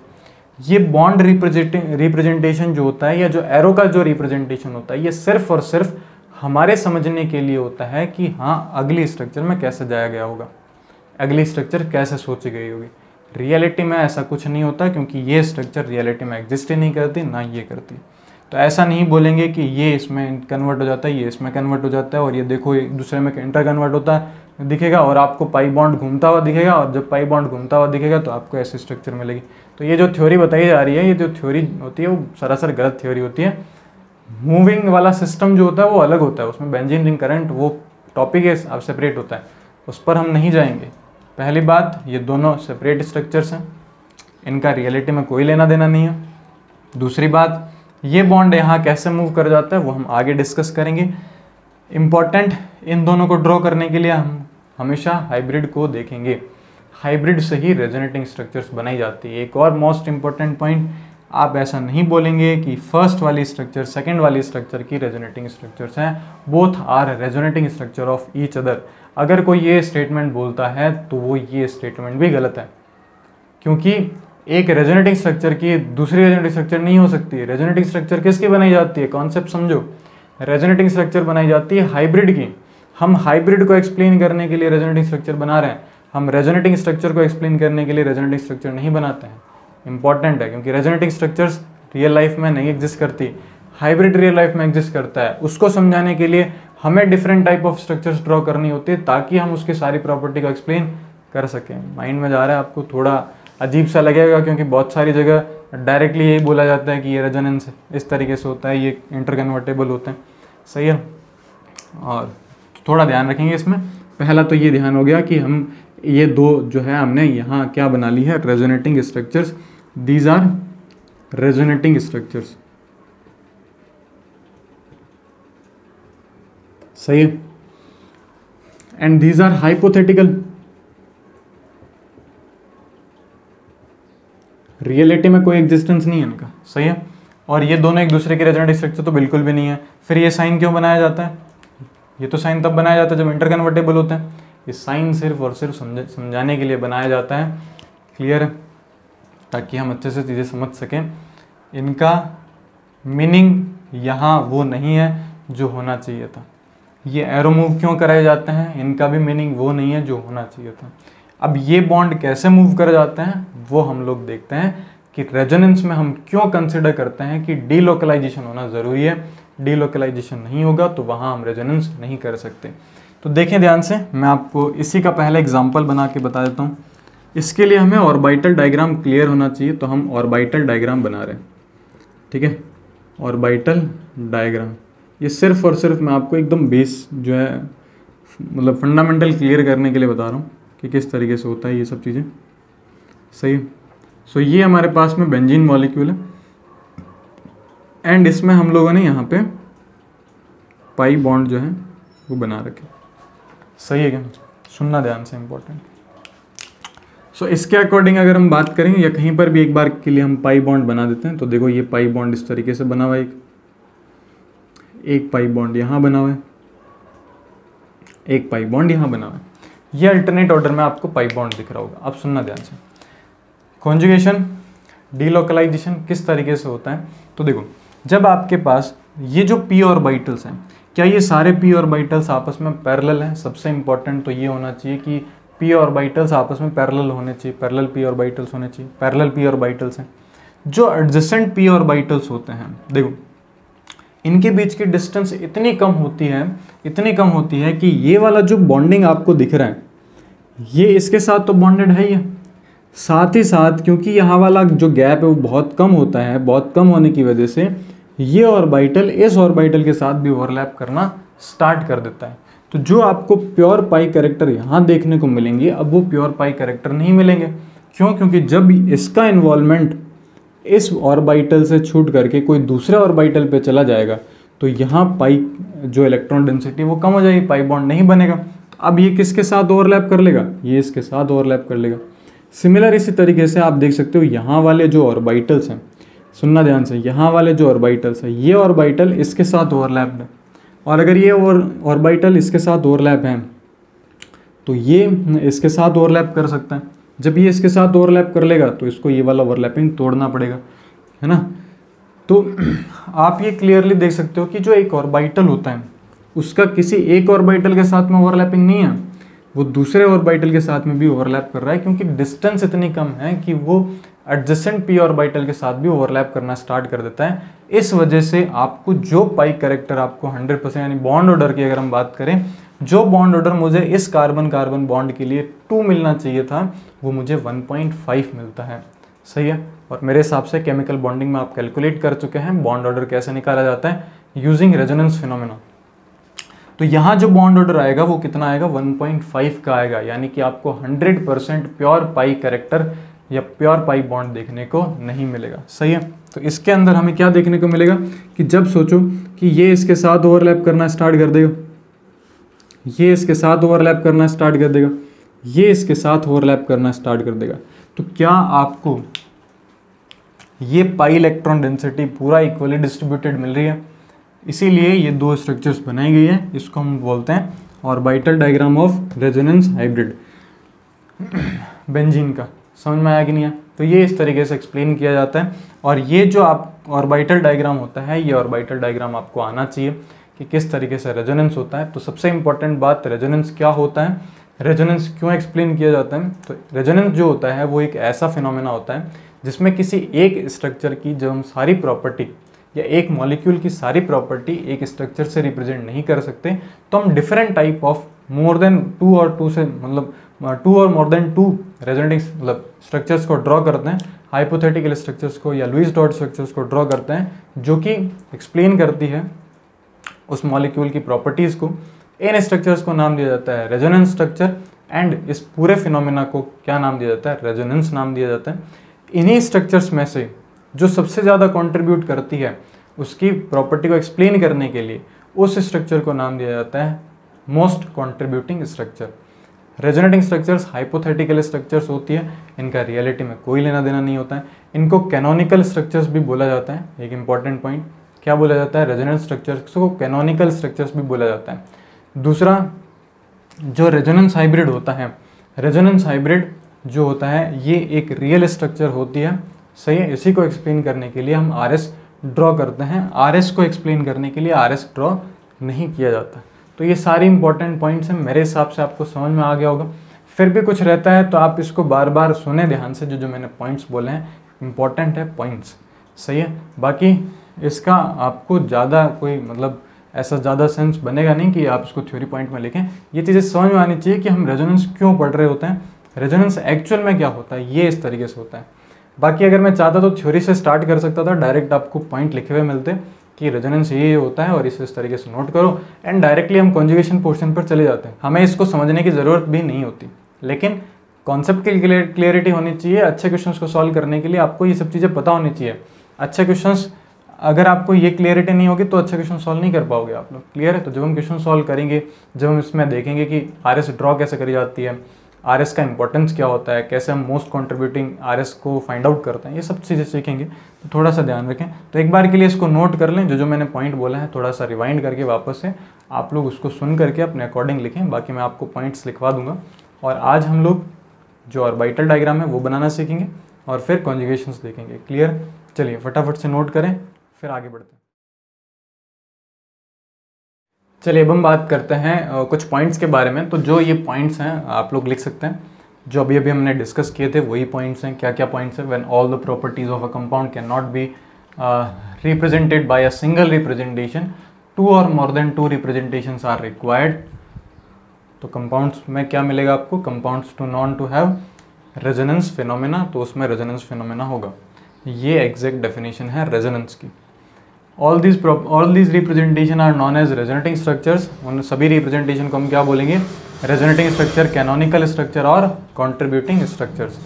ये बॉन्ड रिप्रेजेंटेशन जो होता है या जो एरो का जो रिप्रेजेंटेशन होता है, ये सिर्फ और सिर्फ हमारे समझने के लिए होता है कि हाँ अगली स्ट्रक्चर में कैसे जाया गया होगा, अगली स्ट्रक्चर कैसे सोची गई होगी। रियलिटी में ऐसा कुछ नहीं होता, क्योंकि ये स्ट्रक्चर रियलिटी में एग्जिस्ट ही नहीं करती, ना ये करती। तो ऐसा नहीं बोलेंगे कि ये इसमें कन्वर्ट हो जाता है, ये इसमें कन्वर्ट हो जाता है और ये देखो एक दूसरे में इंटर कन्वर्ट होता है दिखेगा और आपको पाई बॉन्ड घूमता हुआ दिखेगा, और जब पाई बॉन्ड घूमता हुआ दिखेगा तो आपको ऐसी स्ट्रक्चर मिलेगी। तो ये जो थ्योरी बताई जा रही है, ये जो थ्योरी होती है वो सरासर गलत थ्योरी होती है। मूविंग वाला सिस्टम जो होता है वो अलग होता है, उसमें बेंजीन रिंग करंट वो टॉपिक है, अब सेपरेट होता है, उस पर हम नहीं जाएंगे। पहली बात, ये दोनों सेपरेट स्ट्रक्चर्स हैं, इनका रियलिटी में कोई लेना देना नहीं है। दूसरी बात, ये बॉन्ड यहाँ कैसे मूव कर जाता है वो हम आगे डिस्कस करेंगे। इम्पॉर्टेंट, इन दोनों को ड्रॉ करने के लिए हम हमेशा हाइब्रिड को देखेंगे। हाइब्रिड से ही रेजोनेटिंग स्ट्रक्चर्स बनाई जाती है। एक और मोस्ट इम्पॉर्टेंट पॉइंट, आप ऐसा नहीं बोलेंगे कि फर्स्ट वाली स्ट्रक्चर सेकंड वाली स्ट्रक्चर की रेजोनेटिंग स्ट्रक्चर्स हैं, both are resonating structure of each other. अगर कोई ये स्टेटमेंट बोलता है तो वो ये स्टेटमेंट भी गलत है, क्योंकि एक रेजोनेटिंग स्ट्रक्चर की दूसरी रेजोनेटिंग स्ट्रक्चर नहीं हो सकती। रेजोनेटिंग स्ट्रक्चर किसकी बनाई जाती है? कॉन्सेप्ट समझो। रेजोनेटिंग स्ट्रक्चर बनाई जाती है हाइब्रिड की। हम हाइब्रिड को एक्सप्लेन करने के लिए रेजोनेटिंग स्ट्रक्चर बना रहे हैं, हम रेजोनेटिंग स्ट्रक्चर को एक्सप्लेन करने के लिए रेजोनेटिंग स्ट्रक्चर नहीं बनाते हैं। इंपॉर्टेंट है, क्योंकि रेजोनेटिंग स्ट्रक्चर्स रियल लाइफ में नहीं एग्जिस्ट करती, हाइब्रिड रियल लाइफ में एग्जिस्ट करता है। उसको समझाने के लिए हमें different type of structures draw करनी होती है, ताकि हम उसकी सारी प्रॉपर्टी को एक्सप्लेन कर सकें। माइंड में जा रहा है आपको? थोड़ा अजीब सा लगेगा, क्योंकि बहुत सारी जगह डायरेक्टली यही बोला जाता है कि ये रेजोनेंस इस तरीके से होता है, ये इंटरकन्वर्टेबल होते हैं। सही है? और थोड़ा ध्यान रखेंगे इसमें। पहला तो ये ध्यान हो गया कि हम ये दो जो है हमने यहाँ क्या बना ली है, resonating structures. These are resonating structures. सही है? And these are hypothetical. Reality में कोई एग्जिस्टेंस नहीं है इनका। सही है? और ये दोनों एक दूसरे के रेजोनेटिंग स्ट्रक्चर तो बिल्कुल भी नहीं है। फिर ये साइन क्यों बनाया जाता है? ये तो साइन तब बनाया जाता है जब इंटर कन्वर्टेबल होते हैं। ये साइन सिर्फ और सिर्फ समझाने के लिए बनाया जाता है। क्लियर है? ताकि हम अच्छे से चीज़ें समझ सकें। इनका मीनिंग यहाँ वो नहीं है जो होना चाहिए था। ये एरो मूव क्यों कराए जाते हैं, इनका भी मीनिंग वो नहीं है जो होना चाहिए था। अब ये बॉन्ड कैसे मूव कर जाते हैं वो हम लोग देखते हैं कि रेजोनेंस में हम क्यों कंसिडर करते हैं कि डीलोकलाइजेशन होना ज़रूरी है। डीलोकलाइजेशन नहीं होगा तो वहाँ हम रेजोनेंस नहीं कर सकते। तो देखें ध्यान से, मैं आपको इसी का पहला एग्जांपल बना के बता देता हूँ। इसके लिए हमें ऑर्बिटल डायग्राम क्लियर होना चाहिए, तो हम ऑर्बिटल डायग्राम बना रहे हैं। ठीक है? ऑर्बिटल डायग्राम, ये सिर्फ और सिर्फ मैं आपको एकदम बेस जो है मतलब फंडामेंटल क्लियर करने के लिए बता रहा हूँ कि किस तरीके से होता है ये सब चीज़ें। सही? सो ये हमारे पास में बेंजीन मॉलिक्यूल है एंड इसमें हम लोगों ने यहाँ पे पाई बॉन्ड जो है वो बना रखे। सही है क्या? सुनना ध्यान से, इंपॉर्टेंट। सो इसके अकॉर्डिंग अगर हम बात करें या कहीं पर भी एक बार के लिए हम पाई बॉन्ड बना देते हैं, तो देखो ये पाई बॉन्ड इस तरीके से बना हुआ है, एक पाई बॉन्ड यहाँ बना हुआ है, एक पाई बॉन्ड यहाँ बना हुआ है। ये अल्टरनेट ऑर्डर में आपको पाई बॉन्ड दिख रहा होगा। अब सुनना ध्यान से, कॉन्जुगेशन डीलोकलाइजेशन किस तरीके से होता है। तो देखो, जब आपके पास ये जो पी ऑर्बिटल्स हैं, क्या ये सारे पी ऑर्बिटल्स आपस में पैरेलल हैं? सबसे इंपॉर्टेंट तो ये होना चाहिए कि पी ऑर्बिटल्स आपस में पैरेलल होने चाहिए, पैरेलल पी ऑर्बिटल्स होने चाहिए, पैरेलल पी ऑर्बिटल्स हैं। जो एडजेसेंट पी ऑर्बिटल्स होते हैं, देखो इनके बीच की डिस्टेंस इतनी कम होती है, इतनी कम होती है कि ये वाला जो बॉन्डिंग आपको दिख रहा है ये इसके साथ तो बॉन्डेड है ही है, साथ ही साथ क्योंकि यहाँ वाला जो गैप है वो बहुत कम होता है, बहुत कम होने की वजह से ये ऑर्बिटल इस ऑर्बिटल के साथ भी ओवरलैप करना स्टार्ट कर देता है। तो जो आपको प्योर पाई कैरेक्टर यहाँ देखने को मिलेंगे, अब वो प्योर पाई कैरेक्टर नहीं मिलेंगे। क्यों? क्योंकि जब इसका इन्वॉल्वमेंट इस ऑर्बिटल से छूट करके कोई दूसरे ऑर्बिटल पे चला जाएगा तो यहाँ पाई जो इलेक्ट्रॉन डेंसिटी वो कम हो जाएगी, पाई बॉन्ड नहीं बनेगा। तो अब ये किसके साथ ओवरलैप कर लेगा? ये इसके साथ ओवरलैप कर लेगा। सिमिलर इसी तरीके से आप देख सकते हो यहाँ वाले जो ऑर्बिटल्स हैं, सुनना ध्यान से, यहाँ वाले जो ऑर्बिटल्स है ये ऑर्बिटल इसके साथ ओवरलैप है, और अगर ये ऑर्बिटल इसके साथ ओवरलैप है तो ये इसके साथ ओवरलैप कर सकता है। जब ये इसके साथ ओवरलैप कर लेगा तो इसको ये वाला ओवरलैपिंग तोड़ना पड़ेगा, है ना। तो आप ये क्लियरली देख सकते हो कि जो एक ऑर्बिटल होता है उसका किसी एक ऑर्बिटल के साथ में ओवरलैपिंग नहीं है, वो दूसरे ऑर्बिटल के साथ में भी ओवरलैप कर रहा है, क्योंकि डिस्टेंस इतनी कम है कि वो एडजेसेंट पी ऑर्बिटल के साथ भी ओवरलैप करना स्टार्ट कर देता है। इस वजह से आपको जो पाई कैरेक्टर आपको 100% यानी बॉन्ड ऑर्डर की अगर हम बात करें, जो बॉन्ड ऑर्डर मुझे इस कार्बन कार्बन बॉन्ड के लिए 2 मिलना चाहिए था वो मुझे 1.5 मिलता है। सही है। और मेरे हिसाब से केमिकल बॉन्डिंग में आप कैलकुलेट कर चुके हैं बॉन्ड ऑर्डर कैसे निकाला जाता है यूजिंग रेजोनेंस फिनोमेना। तो यहाँ जो बॉन्ड ऑर्डर आएगा वो कितना आएगा? 1.5 का आएगा, यानी कि आपको 100% प्योर पाई कैरेक्टर या प्योर पाई बॉन्ड देखने को नहीं मिलेगा। सही है। तो इसके अंदर हमें क्या देखने को मिलेगा कि जब सोचो कि ये इसके साथ ओवरलैप करना स्टार्ट कर देगा, ये इसके साथ ओवरलैप करना स्टार्ट कर देगा, ये इसके साथ ओवरलैप करना स्टार्ट कर देगा, तो क्या आपको ये पाई इलेक्ट्रॉन डेंसिटी पूरा इक्वली डिस्ट्रीब्यूटेड मिल रही है? इसीलिए ये दो स्ट्रक्चर्स बनाई गई है। इसको हम बोलते हैं orbital diagram of resonance hybrid benzene का। समझ में आया कि नहीं है? तो ये इस तरीके से एक्सप्लेन किया जाता है। और ये जो आप ऑर्बिटल डायग्राम होता है, ये ऑर्बिटल डायग्राम आपको आना चाहिए कि किस तरीके से रेजोनेंस होता है। तो सबसे इंपॉर्टेंट बात, रेजोनेंस क्या होता है, रेजोनेंस क्यों एक्सप्लेन किया जाता है। तो रेजोनेंस जो होता है वो एक ऐसा फिनोमेना होता है जिसमें किसी एक स्ट्रक्चर की जब हम सारी प्रॉपर्टी या एक मॉलिक्यूल की सारी प्रॉपर्टी एक स्ट्रक्चर से रिप्रेजेंट नहीं कर सकते, तो हम different type of more than 2 और 2 से मतलब 2 और मोर देन 2 रेजोनेटिंग मतलब स्ट्रक्चर्स को ड्रॉ करते हैं, हाइपोथेटिकल स्ट्रक्चर्स को या लुईस डॉट स्ट्रक्चर्स को ड्रॉ करते हैं, जो कि एक्सप्लेन करती है उस मॉलिक्यूल की प्रॉपर्टीज़ को। इन स्ट्रक्चर्स को नाम दिया जाता है रेजोनेंस स्ट्रक्चर, एंड इस पूरे फिनोमेना को क्या नाम दिया जाता है? रेजोनेंस नाम दिया जाता है। इन्हीं स्ट्रक्चर्स में से जो सबसे ज़्यादा कंट्रीब्यूट करती है उसकी प्रॉपर्टी को एक्सप्लेन करने के लिए, उस स्ट्रक्चर को नाम दिया जाता है most contributing structure. Resonating structures hypothetical structures होती है, इनका रियलिटी में कोई लेना देना नहीं होता है। इनको कैनोनिकल स्ट्रक्चर्स भी बोला जाता है। एक इंपॉर्टेंट पॉइंट, क्या बोला जाता है? रेजोनेंस स्ट्रक्चर्स को कैनोनिकल स्ट्रक्चर्स भी बोला जाता है। दूसरा, जो रेजोनेंस हाइब्रिड होता है, रेजोनेंस हाइब्रिड जो होता है ये एक रियल स्ट्रक्चर होती है। सही है। इसी को एक्सप्लेन करने के लिए हम RS ड्रॉ करते हैं, RS को एक्सप्लेन करने के लिए RS ड्रॉ नहीं किया जाता। तो ये सारी इंपॉर्टेंट पॉइंट्स हैं, मेरे हिसाब से आपको समझ में आ गया होगा। फिर भी कुछ रहता है तो आप इसको बार बार सुने ध्यान से, जो जो मैंने पॉइंट्स बोले हैं इंपॉर्टेंट है पॉइंट्स। सही है। बाकी इसका आपको ज़्यादा कोई मतलब ऐसा ज़्यादा सेंस बनेगा नहीं कि आप इसको थ्योरी पॉइंट में लिखें। ये चीज़ें समझ में आनी चाहिए कि हम रेजोनेंस क्यों पढ़ रहे होते हैं, रेजोनेंस एक्चुअल में क्या होता है, ये इस तरीके से होता है। बाकी अगर मैं चाहता तो थ्योरी से स्टार्ट कर सकता था, डायरेक्ट आपको पॉइंट लिखे हुए मिलते कि रेजोनेंस ये होता है और इस तरीके से नोट करो, एंड डायरेक्टली हम कॉन्जुगेशन पोर्शन पर चले जाते हैं। हमें इसको समझने की ज़रूरत भी नहीं होती, लेकिन कॉन्सेप्ट की क्लियरिटी होनी चाहिए। अच्छे क्वेश्चंस को सॉल्व करने के लिए आपको ये सब चीज़ें पता होनी चाहिए। अच्छे क्वेश्चंस अगर आपको ये क्लियरिटी नहीं होगी तो अच्छे क्वेश्चन सॉल्व नहीं कर पाओगे आप लोग। क्लियर है? तो जब हम क्वेश्चन सॉल्व करेंगे, जब हम इसमें देखेंगे कि आरएस ड्रॉ कैसे करी जाती है, आरएस का इंपॉर्टेंस क्या होता है, कैसे हम मोस्ट कंट्रीब्यूटिंग आरएस को फाइंड आउट करते हैं, ये सब चीज़ें सीखेंगे। तो थोड़ा सा ध्यान रखें। तो एक बार के लिए इसको नोट कर लें, जो मैंने पॉइंट बोला है थोड़ा सा रिवाइंड करके वापस से आप लोग उसको सुन करके अपने अकॉर्डिंग लिखें। बाकी मैं आपको पॉइंट्स लिखवा दूंगा। और आज हम लोग जो ऑर्बिटल डायग्राम है वो बनाना सीखेंगे और फिर कॉन्जुगेशंस देखेंगे। क्लियर? चलिए फटाफट से नोट करें, फिर आगे बढ़ते हैं। चलिए अब हम बात करते हैं कुछ पॉइंट्स के बारे में। तो जो ये पॉइंट्स हैं आप लोग लिख सकते हैं, जो अभी अभी हमने डिस्कस किए थे वही पॉइंट्स हैं। क्या क्या पॉइंट्स हैं? When all the properties of a compound can not be represented by a single representation, two और more than two representations are required. तो कंपाउंड्स में क्या मिलेगा आपको? Compounds to known to have resonance phenomena, तो उसमें resonance phenomena होगा। ये एग्जैक्ट डेफिनेशन है रेजोनेंस की। All these representation are known as resonating structures. उन सभी रिप्रेजेंटेशन को हम क्या बोलेंगे? रेजोनेटिंग स्ट्रक्चर, कैनोनिकल स्ट्रक्चर और contributing structures.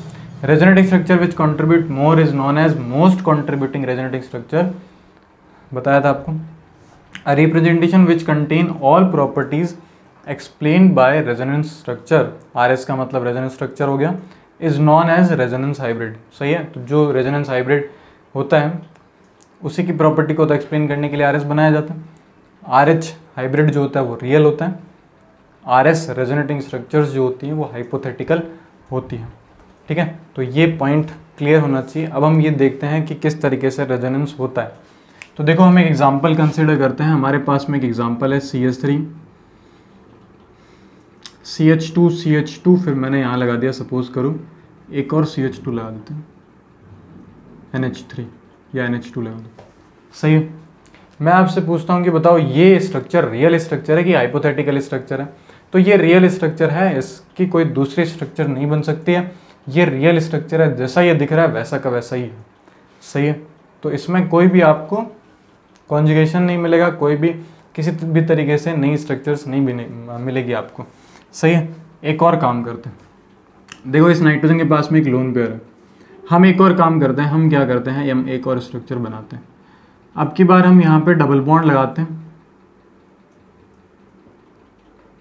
Resonating structure which contribute more is known as most contributing resonating structure, बताया था आपको। A representation which contain all properties explained by resonance structure, RS का मतलब रेजोनेंस स्ट्रक्चर हो गया, is known as resonance hybrid. सही है? तो जो रेजोनेंस हाइब्रिड होता है उसी की प्रॉपर्टी को तो एक्सप्लेन करने के लिए आरएस बनाया जाता है। आरएच हाइब्रिड जो होता है वो रियल होता है, आरएस रेजोनेटिंग स्ट्रक्चर्स जो होती हैं वो हाइपोथेटिकल होती हैं। ठीक है? तो ये पॉइंट क्लियर होना चाहिए। अब हम ये देखते हैं कि किस तरीके से रेजोनेंस होता है। तो देखो हम एक एग्जाम्पल कंसिडर करते हैं। हमारे पास में एक एग्जाम्पल है CH3 CH2 CH2, फिर मैंने यहाँ लगा दिया, सपोज करो एक और CH2 लगा देते हैं, NH3 या NH2 लगा दो। सही है? मैं आपसे पूछता हूँ कि बताओ ये स्ट्रक्चर रियल स्ट्रक्चर है कि हाइपोथेटिकल स्ट्रक्चर है? तो ये रियल स्ट्रक्चर है, इसकी कोई दूसरी स्ट्रक्चर नहीं बन सकती है। ये रियल स्ट्रक्चर है, जैसा ये दिख रहा है वैसा का वैसा ही है। सही है? तो इसमें कोई भी आपको कॉन्जुगेशन नहीं मिलेगा, कोई भी किसी भी तरीके से नई स्ट्रक्चर्स नहीं मिलेगी आपको। सही है? एक और काम करते हैं। देखो इस नाइट्रोजन के पास में एक लोन पेयर है। हम एक और काम करते हैं, हम क्या करते हैं, हम एक और स्ट्रक्चर बनाते हैं। अब की बार हम यहाँ पे डबल बॉन्ड लगाते हैं।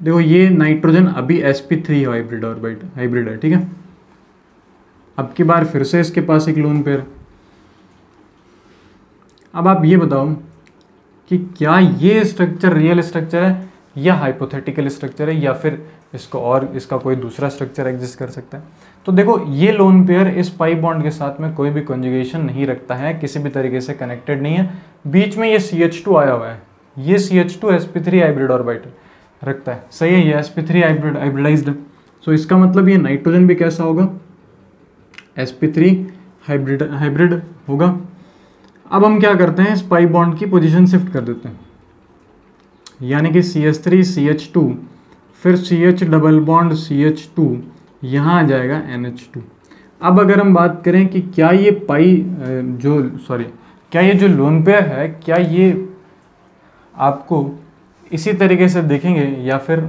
देखो ये नाइट्रोजन अभी sp3 हाइब्रिड है। ठीक है? अब की बार फिर से इसके पास एक लोन पेयर। अब आप ये बताओ कि क्या ये स्ट्रक्चर रियल स्ट्रक्चर है या हाइपोथेटिकल स्ट्रक्चर है, या फिर इसको और इसका कोई दूसरा स्ट्रक्चर एग्जिस्ट कर सकता है। तो देखो ये लोन पेयर इस पाई बॉन्ड के साथ में कोई भी कॉन्जुगेशन नहीं रखता है, किसी भी तरीके से कनेक्टेड नहीं है। बीच में ये CH2 आया हुआ है, ये CH2 sp3 हाइब्रिड ऑर्बिटल रखता है। सही है? ये sp3 हाइब्रिडाइज्ड है। सो इसका मतलब ये नाइट्रोजन भी कैसा होगा? sp3 हाइब्रिड होगा। अब हम क्या करते हैं, इस पाई बॉन्ड की पोजीशन शिफ्ट कर देते हैं, यानी कि CH3 CH2 फिर CH डबल बॉन्ड CH2, यहाँ आ जाएगा NH2। अब अगर हम बात करें कि क्या ये क्या ये जो लोन पेयर है, क्या ये आपको इसी तरीके से देखेंगे या फिर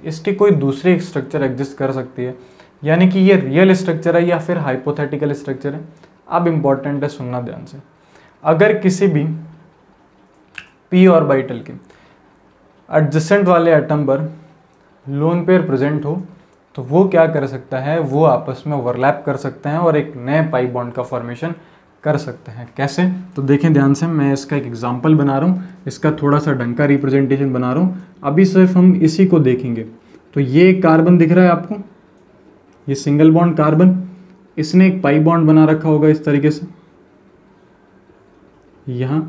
इसकी कोई दूसरी स्ट्रक्चर एग्जिस्ट कर सकती है, यानी कि ये रियल स्ट्रक्चर है या फिर हाइपोथेटिकल स्ट्रक्चर है। अब इम्पॉर्टेंट है, सुनना ध्यान से। अगर किसी भी p ऑर्बिटल के एडजेसेंट वाले एटम पर लोन पेयर प्रेजेंट हो तो वो क्या कर सकता है, वो आपस में ओवरलैप कर सकते हैं और एक नए पाई बॉन्ड का फॉर्मेशन कर सकते हैं। कैसे? तो देखें ध्यान से, मैं इसका एक एग्जांपल बना रहा हूँ, इसका थोड़ा सा ढंग का रिप्रेजेंटेशन बना रहा हूँ। अभी सिर्फ हम इसी को देखेंगे। तो ये एक कार्बन दिख रहा है आपको, ये सिंगल बॉन्ड कार्बन, इसने एक पाई बॉन्ड बना रखा होगा इस तरीके से। यहाँ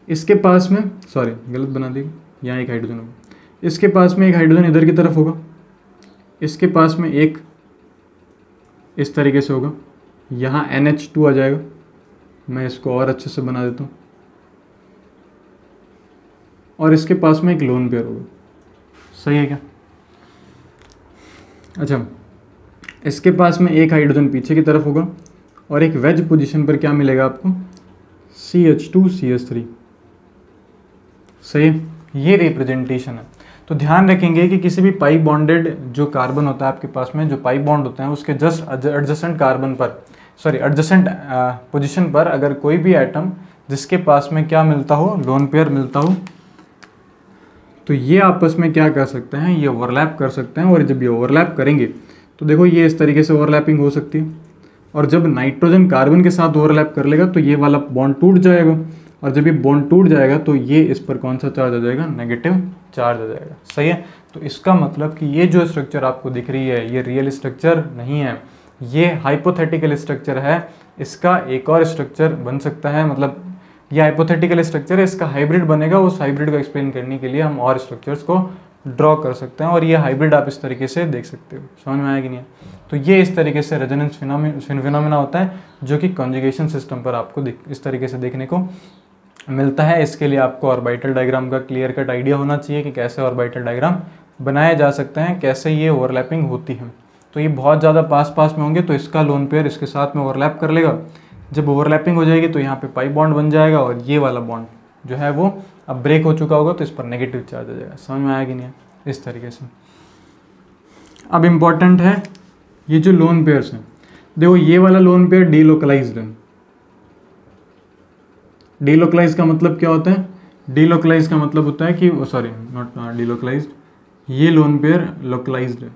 इसके पास में, सॉरी गलत बना दी, यहाँ एक हाइड्रोजन होगा, इसके पास में एक हाइड्रोजन इधर की तरफ होगा, इसके पास में एक इस तरीके से होगा, यहाँ NH2 आ जाएगा। मैं इसको और अच्छे से बना देता हूँ, और इसके पास में एक लोन पेयर होगा। सही है क्या? अच्छा, इसके पास में एक हाइड्रोजन पीछे की तरफ होगा और एक वेज पोजीशन पर क्या मिलेगा आपको, CH2 CH3। सही है? ये रिप्रेजेंटेशन है। तो ध्यान रखेंगे कि किसी भी पाई बॉन्डेड जो कार्बन होता है आपके पास में, जो पाई बॉन्ड होते हैं उसके जस्ट एडजेसेंट कार्बन पर, सॉरी एडजेसेंट पोजीशन पर अगर कोई भी एटम जिसके पास में क्या मिलता हो, लोन पेयर मिलता हो, तो ये आपस में क्या कर सकते हैं, ये ओवरलैप कर सकते हैं। और जब ये ओवरलैप करेंगे तो देखो ये इस तरीके से ओवरलैपिंग हो सकती है। और जब नाइट्रोजन कार्बन के साथ ओवरलैप कर लेगा तो ये वाला बॉन्ड टूट जाएगा, और जब ये बॉन्ड टूट जाएगा तो ये इस पर कौन सा चार्ज आ जाएगा, नेगेटिव चार्ज आ जाएगा। सही है। तो इसका मतलब कि ये जो स्ट्रक्चर आपको दिख रही है ये रियल स्ट्रक्चर नहीं है, ये हाइपोथेटिकल स्ट्रक्चर है। इसका एक और स्ट्रक्चर बन सकता है, मतलब ये हाइपोथेटिकल स्ट्रक्चर है, इसका हाइब्रिड बनेगा। उस हाइब्रिड को एक्सप्लेन करने के लिए हम और स्ट्रक्चर्स को ड्रॉ कर सकते हैं, और ये हाइब्रिड आप इस तरीके से देख सकते हो। समझ में आया कि नहीं? तो ये इस तरीके से रेजोनेंस फिनोमेना होता है जो कि कॉन्जुगेशन सिस्टम पर आपको इस तरीके से देखने को मिलता है। इसके लिए आपको ऑर्बिटल डायग्राम का क्लियर कट आइडिया होना चाहिए कि कैसे ऑर्बिटल डायग्राम बनाए जा सकते हैं, कैसे ये ओवरलैपिंग होती है। तो ये बहुत ज़्यादा पास पास में होंगे तो इसका लोन पेयर इसके साथ में ओवरलैप कर लेगा। जब ओवरलैपिंग हो जाएगी तो यहाँ पे पाई बॉन्ड बन जाएगा, और ये वाला बॉन्ड जो है वो अब ब्रेक हो चुका होगा तो इस पर नेगेटिव चार्ज आ जाएगा। समझ में आया कि नहीं? इस तरीके से। अब इम्पॉर्टेंट है ये जो लोन पेयर्स हैं, देखो ये वाला लोन पेयर डीलोकलाइज्ड है। डीलोकलाइज का मतलब क्या होता है? डीलोकलाइज का मतलब होता है कि सॉरी नॉट डीलोकलाइज्ड, ये लोन पेयर लोकलाइज्ड है।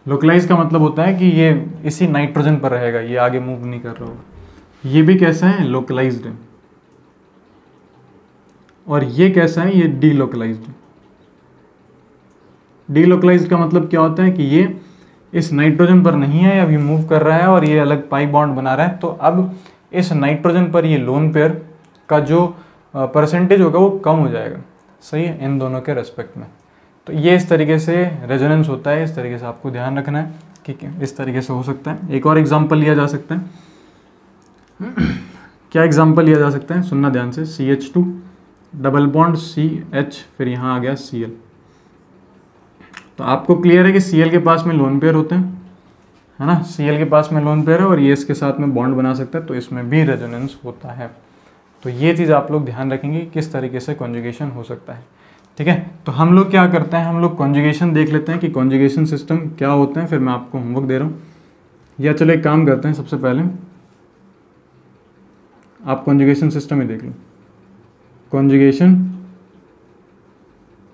लोकलाइज का मतलब होता है कि ये इसी नाइट्रोजन पर रहेगा, ये आगे मूव नहीं कर रहा होगा। ये भी कैसा है? लोकलाइज्ड है। और ये कैसा है? ये डीलोकलाइज्ड। डीलोकलाइज्ड का मतलब क्या होता है कि ये इस नाइट्रोजन पर नहीं है, अभी मूव कर रहा है और ये अलग पाई बॉन्ड बना रहा है। तो अब इस नाइट्रोजन पर ये लोन पेयर का जो परसेंटेज होगा वो कम हो जाएगा। सही है, इन दोनों के रेस्पेक्ट में। तो ये इस तरीके से रेजोनेंस होता है, इस तरीके से आपको ध्यान रखना है कि इस तरीके से हो सकता है। एक और एग्जांपल लिया जा सकता है। क्या एग्जांपल लिया जा सकता है? सुनना ध्यान से। CH2 डबल बॉन्ड CH, फिर यहाँ आ गया Cl। तो आपको क्लियर है कि Cl के पास में लोन पेयर होते हैं, है ना? Cl के पास में लोन पेयर है और ये इसके साथ में बॉन्ड बना सकता है, तो इसमें भी रेजोनेंस होता है। तो ये चीज़ आप लोग ध्यान रखेंगे किस तरीके से कॉन्जुगेशन हो सकता है। ठीक है, तो हम लोग क्या करते हैं, हम लोग कॉन्जुगेशन देख लेते हैं कि कॉन्जुगेशन सिस्टम क्या होते हैं, फिर मैं आपको होमवर्क दे रहा हूँ। या चलो एक काम करते हैं, सबसे पहले आप कॉन्जुगेशन सिस्टम ही देख लो। कॉन्जुगेशन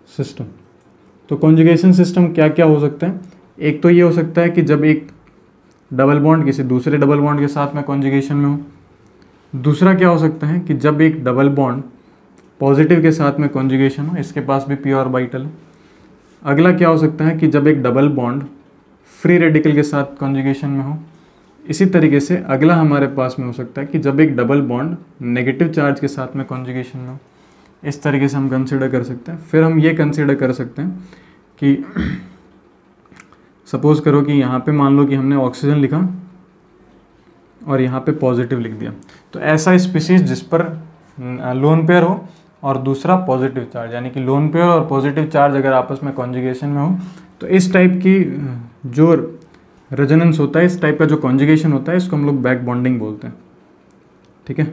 सिस्टम, तो कॉन्जुगेशन सिस्टम क्या क्या हो सकता है? एक तो ये हो सकता है कि जब एक डबल बॉन्ड किसी दूसरे डबल बॉन्ड के साथ में कॉन्जुगेशन में हो। दूसरा क्या हो सकता है कि जब एक डबल बॉन्ड पॉजिटिव के साथ में कॉन्जुगेशन हो, इसके पास भी p ऑर्बिटल है। अगला क्या हो सकता है कि जब एक डबल बॉन्ड फ्री रेडिकल के साथ कॉन्जुगेशन में हो। इसी तरीके से अगला हमारे पास में हो सकता है कि जब एक डबल बॉन्ड नेगेटिव चार्ज के साथ में कॉन्जुगेशन में हो। इस तरीके से हम कंसिडर कर सकते हैं। फिर हम ये कंसिडर कर सकते हैं कि सपोज करो कि यहाँ पे मान लो कि हमने ऑक्सीजन लिखा और यहाँ पे पॉजिटिव लिख दिया, तो ऐसा स्पीसीज जिस पर लोन पेयर हो और दूसरा पॉजिटिव चार्ज, यानी कि लोन पेयर और पॉजिटिव चार्ज अगर आपस में कॉन्जुगेशन में हो, तो इस टाइप की जो रेजोनेंस होता है, इस टाइप का जो कॉन्जुगेशन होता है, इसको हम लोग बैक बॉन्डिंग बोलते हैं। ठीक है,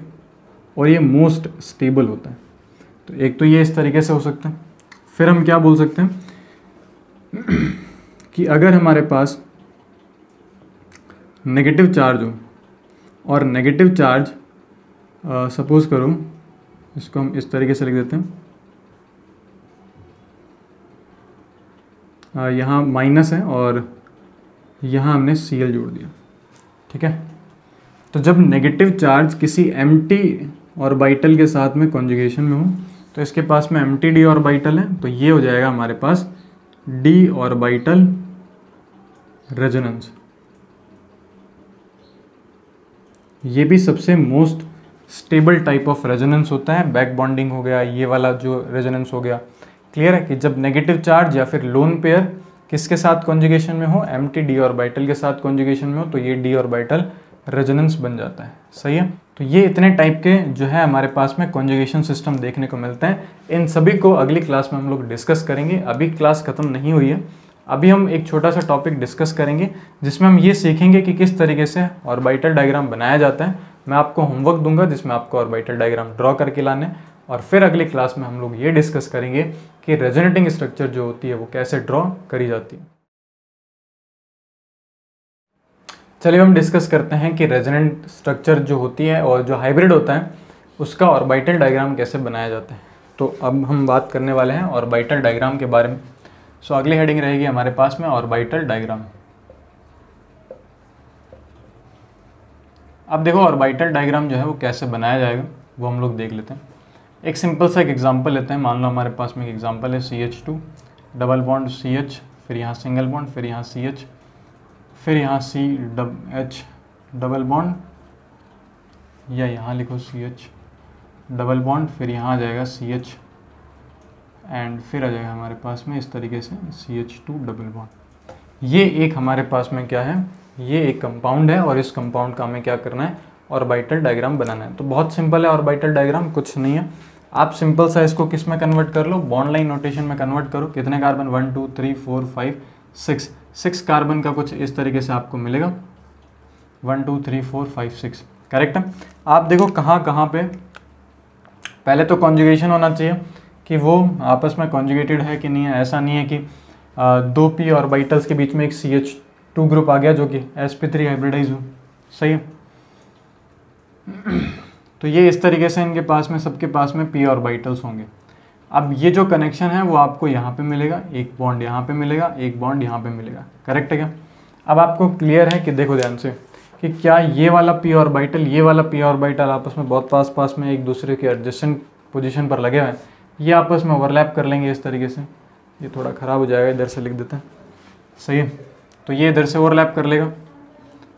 और ये मोस्ट स्टेबल होता है। तो एक तो ये इस तरीके से हो सकता है। फिर हम क्या बोल सकते हैं कि अगर हमारे पास नेगेटिव चार्ज हो और नेगेटिव चार्ज सपोज करो, इसको हम इस तरीके से लिख देते हैं, यहाँ माइनस है और यहाँ हमने Cl जोड़ दिया। ठीक है, तो जब नेगेटिव चार्ज किसी एम्प्टी ऑर्बिटल के साथ में कॉन्जुगेशन में हो, तो इसके पास में एम्प्टी d ऑर्बिटल है, तो ये हो जाएगा हमारे पास d ऑर्बिटल रेजोनेंस। ये भी सबसे most stable type of resonance होता है। बैक बॉन्डिंग हो गया, ये वाला जो रेजोनेंस हो गया। क्लियर है कि जब नेगेटिव चार्ज या फिर लोन पेयर किसके साथ कॉन्जुगेशन में हो, एम्प्टी d ऑर्बिटल के साथ कॉन्जुगेशन में हो, तो ये d ऑर्बिटल रेजोनेंस बन जाता है। सही है, तो ये इतने टाइप के जो है हमारे पास में कॉन्जुगेशन सिस्टम देखने को मिलते हैं। इन सभी को अगली क्लास में हम लोग डिस्कस करेंगे। अभी क्लास खत्म नहीं हुई है, अभी हम एक छोटा सा टॉपिक डिस्कस करेंगे जिसमें हम ये सीखेंगे कि किस तरीके से ऑर्बिटल डायग्राम बनाया जाता है। मैं आपको होमवर्क दूंगा जिसमें आपको ऑर्बिटल डायग्राम ड्रॉ करके लाने, और फिर अगली क्लास में हम लोग ये डिस्कस करेंगे कि रेजोनेटिंग स्ट्रक्चर जो होती है वो कैसे ड्रॉ करी जाती है। चलिए हम डिस्कस करते हैं कि रेजोनेंट स्ट्रक्चर जो होती है और जो हाइब्रिड होता है उसका ऑर्बिटल डायग्राम कैसे बनाया जाता है। तो अब हम बात करने वाले हैं ऑर्बिटल डायग्राम के बारे में। सो अगली हेडिंग रहेगी हमारे पास में ऑर्बिटल डायग्राम। अब देखो ऑर्बिटल डायग्राम जो है वो कैसे बनाया जाएगा वो हम लोग देख लेते हैं। एक सिंपल सा एक एग्जांपल लेते हैं। मान लो हमारे पास में एक एग्जांपल है CH2 डबल बॉन्ड CH, फिर यहाँ सिंगल बॉन्ड, फिर यहाँ CH, फिर यहाँ CH डबल बॉन्ड, या यहाँ लिखो CH डबल बॉन्ड, फिर यहाँ आ जाएगा CH एंड फिर आ जाएगा हमारे पास में इस तरीके से CH2 डबल बॉन्ड। ये एक हमारे पास में क्या है, ये एक कंपाउंड है और इस कंपाउंड का हमें क्या करना है, ऑर्बिटल डायग्राम बनाना है। तो बहुत सिंपल है ऑर्बिटल डायग्राम, कुछ नहीं है। आप सिंपल सा इसको किस में कन्वर्ट कर लो, बॉन्ड लाइन नोटेशन में कन्वर्ट करो। कितने कार्बन, 1 2 3 4 5 6 कार्बन का कुछ इस तरीके से आपको मिलेगा, 1 2 3 4 5 6, करेक्ट है। आप देखो कहाँ कहाँ पे पहले तो कॉन्जुगेशन होना चाहिए कि वो आपस में कॉन्जुगेटेड है कि नहीं है। ऐसा नहीं है कि दो p ऑर्बिटल्स के बीच में एक CH2 ग्रुप आ गया जो कि sp3 हाइब्रिडाइज हो, सही है। तो ये इस तरीके से इनके पास में सबके पास में p ऑर्बिटल्स होंगे। अब ये जो कनेक्शन है वो आपको यहाँ पे मिलेगा, एक बॉन्ड यहाँ पे मिलेगा, एक बॉन्ड यहाँ पे मिलेगा, करेक्ट है क्या। अब आपको क्लियर है कि देखो ध्यान से कि क्या ये वाला p ऑर्बिटल, ये वाला p ऑर्बिटल आपस में बहुत पास में एक दूसरे के एडजेसेंट पोजीशन पर लगे हुए हैं, ये आपस में ओवरलैप कर लेंगे इस तरीके से। ये थोड़ा ख़राब हो जाएगा, इधर से लिख देते हैं, सही है। तो ये इधर से ओवरलैप कर लेगा,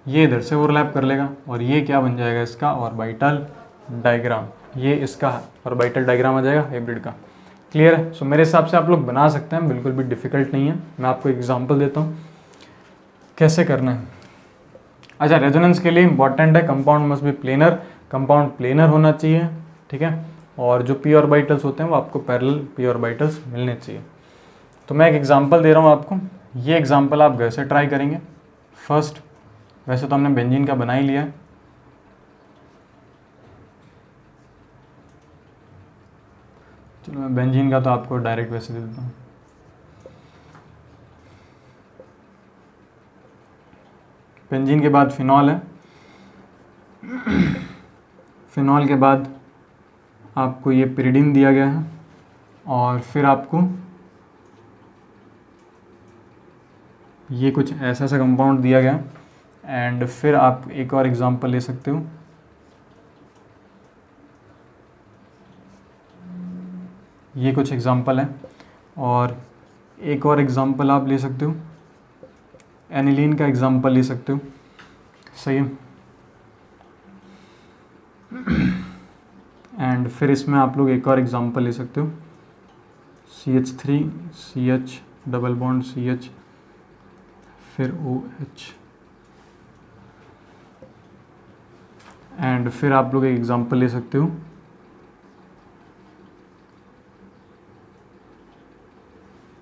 ये इधर से ओवरलैप कर लेगा और ये क्या बन जाएगा इसका ऑर्बिटल डायग्राम। ये इसका ऑर्बिटल डायग्राम आ जाएगा हाइब्रिड का, क्लियर है। सो मेरे हिसाब से आप लोग बना सकते हैं, बिल्कुल भी डिफ़िकल्ट नहीं है। मैं आपको एग्जांपल देता हूँ कैसे करना है। अच्छा, रेजोनेंस के लिए इंपॉर्टेंट है compound must be planar, compound planar होना चाहिए, ठीक है। और जो p ऑर्बिटल्स होते हैं वो आपको पैरेलल p ऑर्बिटल्स मिलने चाहिए। तो मैं एक एग्जांपल दे रहा हूँ आपको, ये एग्जांपल आप घर से ट्राई करेंगे। फर्स्ट, वैसे तो हमने बेंजीन का बना ही लिया है, चलो मैं बेंजीन का तो आपको डायरेक्ट वैसे दे देता हूँ। बेंजीन के बाद फिनॉल है, फिनॉल के बाद आपको ये पिरिडीन दिया गया है और फिर आपको ये कुछ ऐसा सा कंपाउंड दिया गया एंड फिर आप एक और एग्जांपल ले सकते हो। ये कुछ एग्जांपल है और एक और एग्जांपल आप ले सकते हो, एनिलीन का एग्जांपल ले सकते हो, सही है। एंड फिर इसमें आप लोग एक और एग्जांपल ले सकते हो, CH3 CH double bond CH फिर OH एंड फिर आप लोग एक एग्जांपल ले सकते हो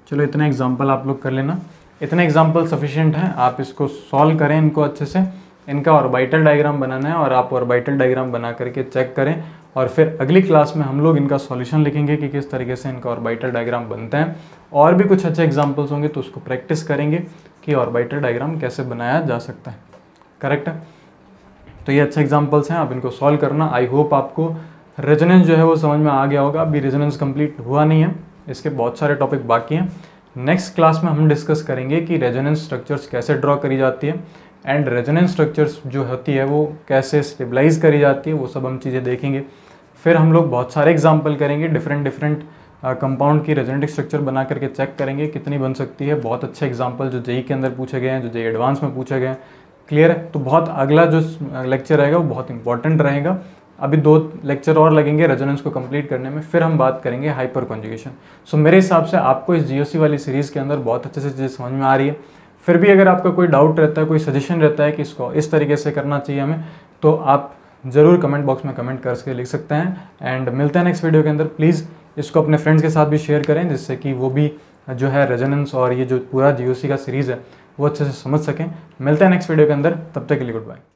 चलो इतने एग्जांपल आप लोग कर लेना, इतने एग्जांपल सफिशिएंट हैं। आप इसको सॉल्व करें इनको अच्छे से, इनका ऑर्बिटल डायग्राम बनाना है और आप ऑर्बिटल डायग्राम बना करके चेक करें और फिर अगली क्लास में हम लोग इनका सॉल्यूशन लिखेंगे कि किस तरीके से इनका ऑर्बिटल डायग्राम बनते हैं। और भी कुछ अच्छे एग्जांपल्स होंगे तो उसको प्रैक्टिस करेंगे कि ऑर्बिटल डायग्राम कैसे बनाया जा सकता है, करेक्ट है। तो ये अच्छे एग्जांपल्स हैं, आप इनको सॉल्व करना। आई होप आपको रेजोनेंस जो है वो समझ में आ गया होगा। अभी रेजोनेंस कंप्लीट हुआ नहीं है, इसके बहुत सारे टॉपिक बाकी हैं। नेक्स्ट क्लास में हम डिस्कस करेंगे कि रेजोनेंस स्ट्रक्चर्स कैसे ड्रॉ करी जाती है एंड रेजोनेंस स्ट्रक्चर्स जो होती है वो कैसे स्टेबलाइज करी जाती है, वो सब हम चीज़ें देखेंगे। फिर हम लोग बहुत सारे एग्जांपल करेंगे, डिफरेंट कंपाउंड की रेजोनेटिक स्ट्रक्चर बना करके चेक करेंगे कितनी बन सकती है। बहुत अच्छे एग्जांपल जो जेई के अंदर पूछे गए हैं, जो जेई एडवांस में पूछे गए हैं, क्लियर है। तो बहुत अगला जो लेक्चर रहेगा वो बहुत इंपॉर्टेंट रहेगा। अभी 2 लेक्चर और लगेंगे रेजोनेंस को कंप्लीट करने में, फिर हम बात करेंगे हाइपर कॉन्जुगेशन। सो मेरे हिसाब से आपको इस जीओसी वाली सीरीज़ के अंदर बहुत अच्छे से चीज़ें समझ में आ रही है। फिर भी अगर आपका कोई डाउट रहता है, कोई सजेशन रहता है कि इसको इस तरीके से करना चाहिए हमें, तो आप ज़रूर कमेंट बॉक्स में कमेंट करके लिख सकते हैं। एंड मिलते हैं नेक्स्ट वीडियो के अंदर। प्लीज़ इसको अपने फ्रेंड्स के साथ भी शेयर करें जिससे कि वो भी जो है रेजोनेंस और ये जो पूरा जीओसी का सीरीज़ है वो अच्छे से समझ सकें। मिलते हैं नेक्स्ट वीडियो के अंदर, तब तक के लिए गुड बाय।